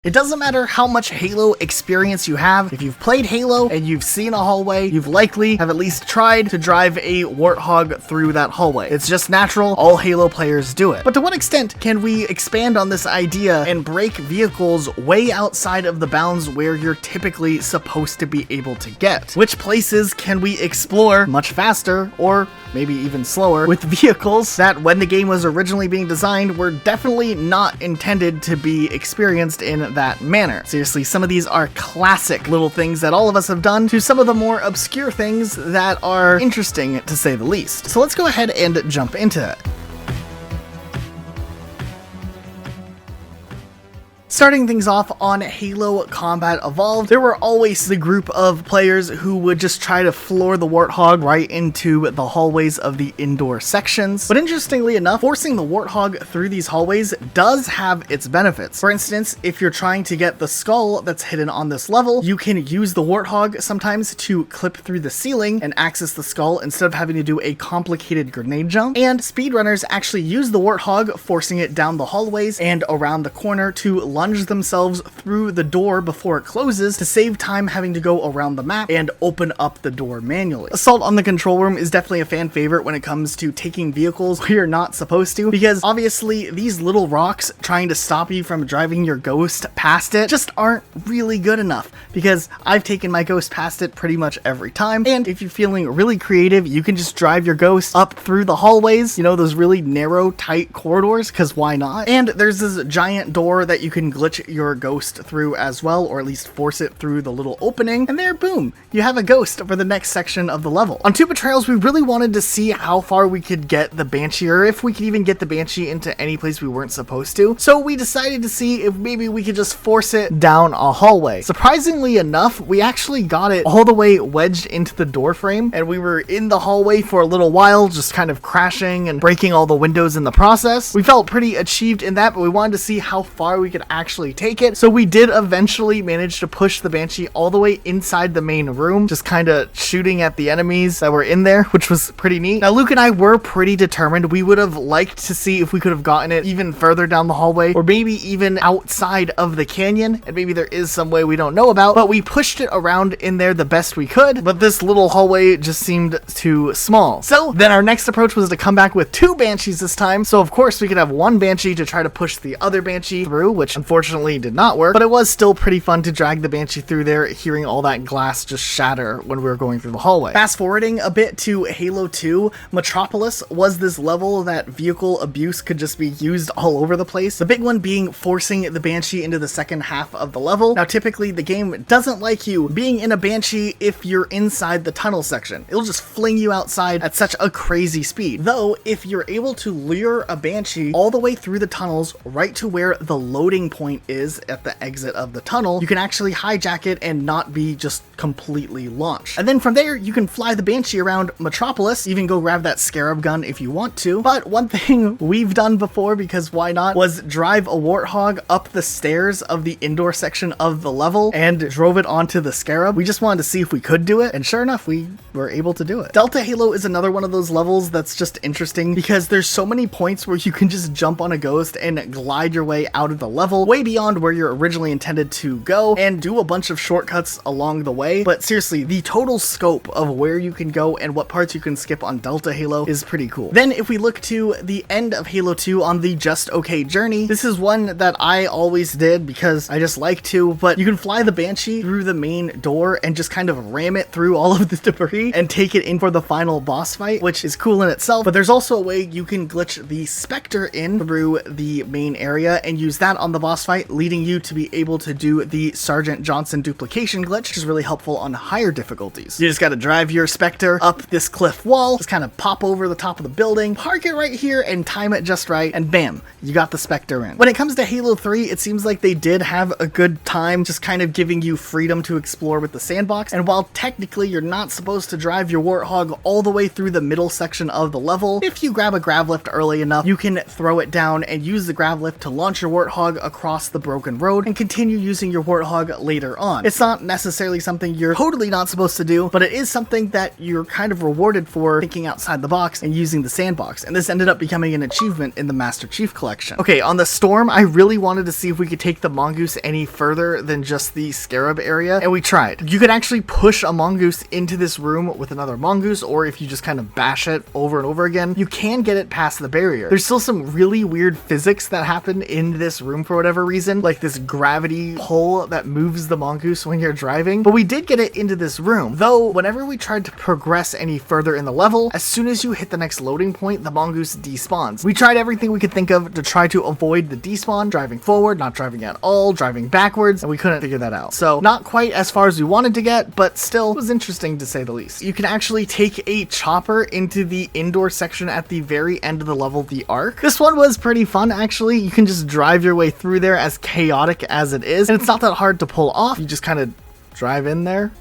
It doesn't matter how much Halo experience you have, if you've played Halo and you've seen a hallway, you've likely have at least tried to drive a warthog through that hallway. It's just natural, all Halo players do it. But to what extent can we expand on this idea and break vehicles way outside of the bounds where you're typically supposed to be able to get? Which places can we explore much faster, or maybe even slower, with vehicles that when the game was originally being designed were definitely not intended to be experienced in that manner? Seriously, some of these are classic little things that all of us have done to some of the more obscure things that are interesting to say the least. So let's go ahead and jump into it. Starting things off on Halo Combat Evolved, there were always the group of players who would just try to floor the Warthog right into the hallways of the indoor sections. But interestingly enough, forcing the Warthog through these hallways does have its benefits. For instance, if you're trying to get the skull that's hidden on this level, you can use the Warthog sometimes to clip through the ceiling and access the skull instead of having to do a complicated grenade jump. And speedrunners actually use the Warthog, forcing it down the hallways and around the corner to lunge themselves through the door before it closes to save time having to go around the map and open up the door manually. Assault on the control room is definitely a fan favorite when it comes to taking vehicles where you're not supposed to, because obviously these little rocks trying to stop you from driving your Ghost past it just aren't really good enough, because I've taken my Ghost past it pretty much every time. And if you're feeling really creative, you can just drive your Ghost up through the hallways, you know, those really narrow, tight corridors, because why not? And there's this giant door that you can glitch your Ghost through as well, or at least force it through the little opening, and there, boom, you have a Ghost for the next section of the level. On 2 Betrayals, we really wanted to see how far we could get the Banshee, or if we could even get the Banshee into any place we weren't supposed to. So we decided to see if maybe we could just force it down a hallway. Surprisingly enough, we actually got it all the way wedged into the door frame, and we were in the hallway for a little while, just kind of crashing and breaking all the windows in the process. We felt pretty achieved in that, but we wanted to see how far we could actually take it. So we did eventually manage to push the Banshee all the way inside the main room, just kind of shooting at the enemies that were in there, which was pretty neat. Now, Luke and I were pretty determined. We would have liked to see if we could have gotten it even further down the hallway, or maybe even outside of the canyon, and maybe there is some way we don't know about, but we pushed it around in there the best we could, but this little hallway just seemed too small. So then our next approach was to come back with 2 Banshees this time, so of course we could have 1 Banshee to try to push the other Banshee through, which unfortunately did not work, but it was still pretty fun to drag the Banshee through there, hearing all that glass just shatter when we were going through the hallway. Fast forwarding a bit to Halo 2, Metropolis was this level that vehicle abuse could just be used all over the place. The big one being forcing the Banshee into the second half of the level. Now, typically the game doesn't like you being in a Banshee if you're inside the tunnel section. It'll just fling you outside at such a crazy speed. Though, if you're able to lure a Banshee all the way through the tunnels right to where the loading point is at the exit of the tunnel, you can actually hijack it and not be just completely launched. And then from there, you can fly the Banshee around Metropolis, even go grab that Scarab gun if you want to. But one thing we've done before, because why not, was drive a Warthog up the stairs of the indoor section of the level and drove it onto the Scarab. We just wanted to see if we could do it, and sure enough, we were able to do it. Delta Halo is another one of those levels that's just interesting, because there's so many points where you can just jump on a Ghost and glide your way out of the level, way beyond where you're originally intended to go, and do a bunch of shortcuts along the way. But seriously, the total scope of where you can go and what parts you can skip on Delta Halo is pretty cool. Then if we look to the end of Halo 2 on the Just Okay journey, this is one that I always did because I just like to, but you can fly the Banshee through the main door and just kind of ram it through all of the debris and take it in for the final boss fight, which is cool in itself. But there's also a way you can glitch the Spectre in through the main area and use that on the boss fight, leading you to be able to do the Sergeant Johnson duplication glitch, which is really helpful on higher difficulties. You just gotta drive your Spectre up this cliff wall, just kind of pop over the top of the building, park it right here, and time it just right, and bam, you got the Spectre in. When it comes to Halo 3, it seems like they did have a good time just kind of giving you freedom to explore with the sandbox, and while technically you're not supposed to drive your Warthog all the way through the middle section of the level, if you grab a grav lift early enough, you can throw it down and use the grav lift to launch your Warthog across across the broken road and continue using your warthog later on. It's not necessarily something you're totally not supposed to do, but it is something that you're kind of rewarded for thinking outside the box and using the sandbox, and this ended up becoming an achievement in the Master Chief Collection. Okay, on the Storm, I really wanted to see if we could take the mongoose any further than just the scarab area, and we tried. You could actually push a mongoose into this room with another mongoose, or if you just kind of bash it over and over again, you can get it past the barrier. There's still some really weird physics that happen in this room for whatever reason, like this gravity pull that moves the mongoose when you're driving, but we did get it into this room, though whenever we tried to progress any further in the level, as soon as you hit the next loading point, the mongoose despawns. We tried everything we could think of to try to avoid the despawn, driving forward, not driving at all, driving backwards, and we couldn't figure that out. So not quite as far as we wanted to get, but still was interesting to say the least. You can actually take a chopper into the indoor section at the very end of the level, the Arc. This one was pretty fun, actually. You can just drive your way through there, as chaotic as it is, and it's not that hard to pull off. You just kind of drive in there.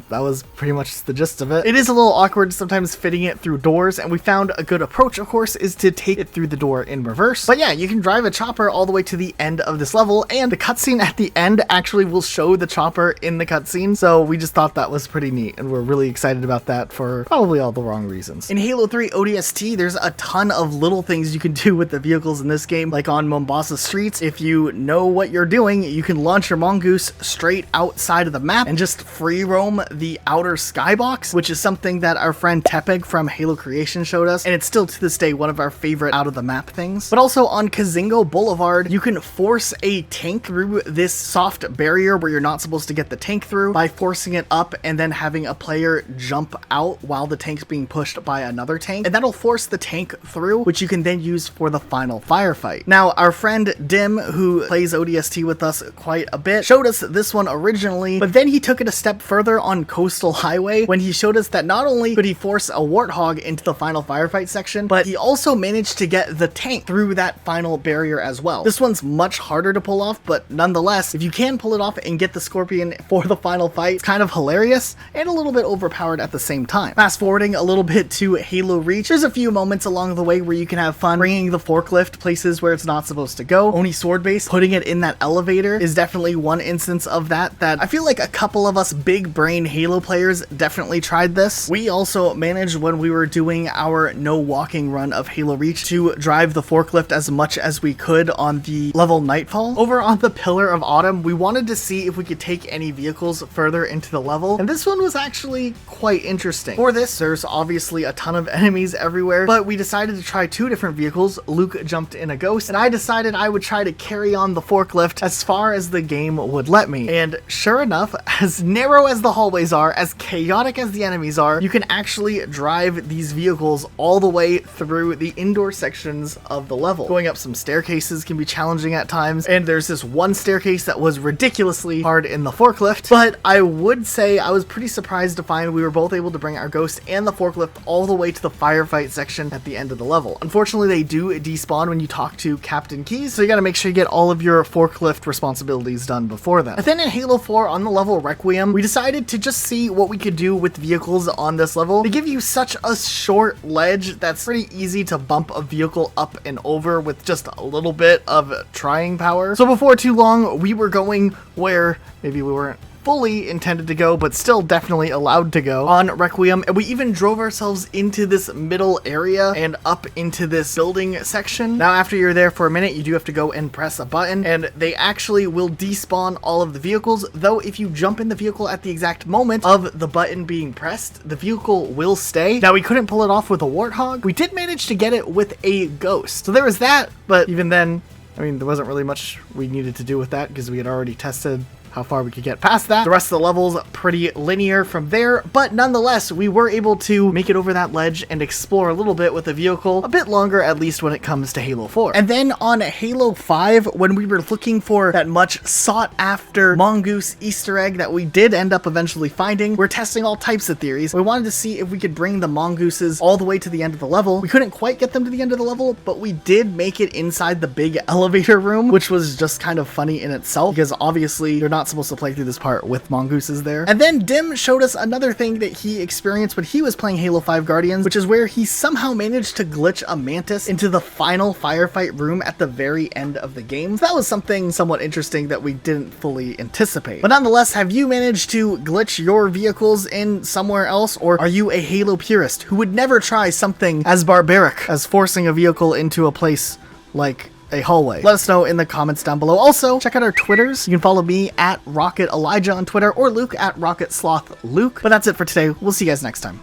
That was pretty much the gist of it. It is a little awkward sometimes fitting it through doors, and we found a good approach, of course, is to take it through the door in reverse. But yeah, you can drive a chopper all the way to the end of this level, and the cutscene at the end actually will show the chopper in the cutscene, so we just thought that was pretty neat, and we're really excited about that for probably all the wrong reasons. In Halo 3 ODST, there's a ton of little things you can do with the vehicles in this game, like on Mombasa streets. If you know what you're doing, you can launch your mongoose straight outside of the map and just free roam the outer skybox, which is something that our friend Tepeg from Halo Creation showed us, and it's still to this day one of our favorite out of the map things. But also on Kazingo Boulevard, you can force a tank through this soft barrier where you're not supposed to get the tank through by forcing it up and then having a player jump out while the tank's being pushed by another tank, and that'll force the tank through, which you can then use for the final firefight. Now, our friend Dim, who plays ODST with us quite a bit, showed us this one originally, but then he took it a step further on Coastal Highway when he showed us that not only could he force a warthog into the final firefight section, but he also managed to get the tank through that final barrier as well. This one's much harder to pull off, but nonetheless, if you can pull it off and get the Scorpion for the final fight, it's kind of hilarious and a little bit overpowered at the same time. Fast forwarding a little bit to Halo Reach, there's a few moments along the way where you can have fun bringing the forklift places where it's not supposed to go. Oni Sword Base, putting it in that elevator is definitely one instance of that I feel like a couple of us big brain Halo players definitely tried this. We also managed, when we were doing our no walking run of Halo Reach, to drive the forklift as much as we could on the level Nightfall. Over on the Pillar of Autumn, we wanted to see if we could take any vehicles further into the level, and this one was actually quite interesting. For this, there's obviously a ton of enemies everywhere, but we decided to try two different vehicles. Luke jumped in a Ghost, and I decided I would try to carry on the forklift as far as the game would let me. And sure enough, as narrow as the hallways are, as chaotic as the enemies are, you can actually drive these vehicles all the way through the indoor sections of the level. Going up some staircases can be challenging at times, and there's this one staircase that was ridiculously hard in the forklift, but I would say I was pretty surprised to find we were both able to bring our Ghost and the forklift all the way to the firefight section at the end of the level. Unfortunately, they do despawn when you talk to Captain Keys, so you gotta make sure you get all of your forklift responsibilities done before then. And then in Halo 4, on the level Requiem, we decided to just see what we could do with vehicles on this level. They give you such a short ledge that's pretty easy to bump a vehicle up and over with just a little bit of trying power. So before too long, we were going where maybe we weren't fully intended to go, but still definitely allowed to go on Requiem, and we even drove ourselves into this middle area and up into this building section. Now, after you're there for a minute, you do have to go and press a button, and they actually will despawn all of the vehicles, though if you jump in the vehicle at the exact moment of the button being pressed, the vehicle will stay. Now, we couldn't pull it off with a Warthog. We did manage to get it with a Ghost, so there was that, but even then, I mean, there wasn't really much we needed to do with that because we had already tested how far we could get past that. The rest of the level's pretty linear from there, but nonetheless, we were able to make it over that ledge and explore a little bit with the vehicle, a bit longer at least when it comes to Halo 4. And then on Halo 5, when we were looking for that much sought after mongoose Easter egg that we did end up eventually finding, we're testing all types of theories. We wanted to see if we could bring the mongooses all the way to the end of the level. We couldn't quite get them to the end of the level, but we did make it inside the big elevator room, which was just kind of funny in itself, because obviously you're not not supposed to play through this part with mongooses there. And then Dim showed us another thing that he experienced when he was playing Halo 5 Guardians, which is where he somehow managed to glitch a mantis into the final firefight room at the very end of the game. So that was something somewhat interesting that we didn't fully anticipate. But nonetheless, have you managed to glitch your vehicles in somewhere else, or are you a Halo purist who would never try something as barbaric as forcing a vehicle into a place like a hallway? Let us know in the comments down below. Also, check out our Twitters. You can follow me at Rocket Elijah on Twitter or Luke at Rocket Sloth Luke. But that's it for today. We'll see you guys next time.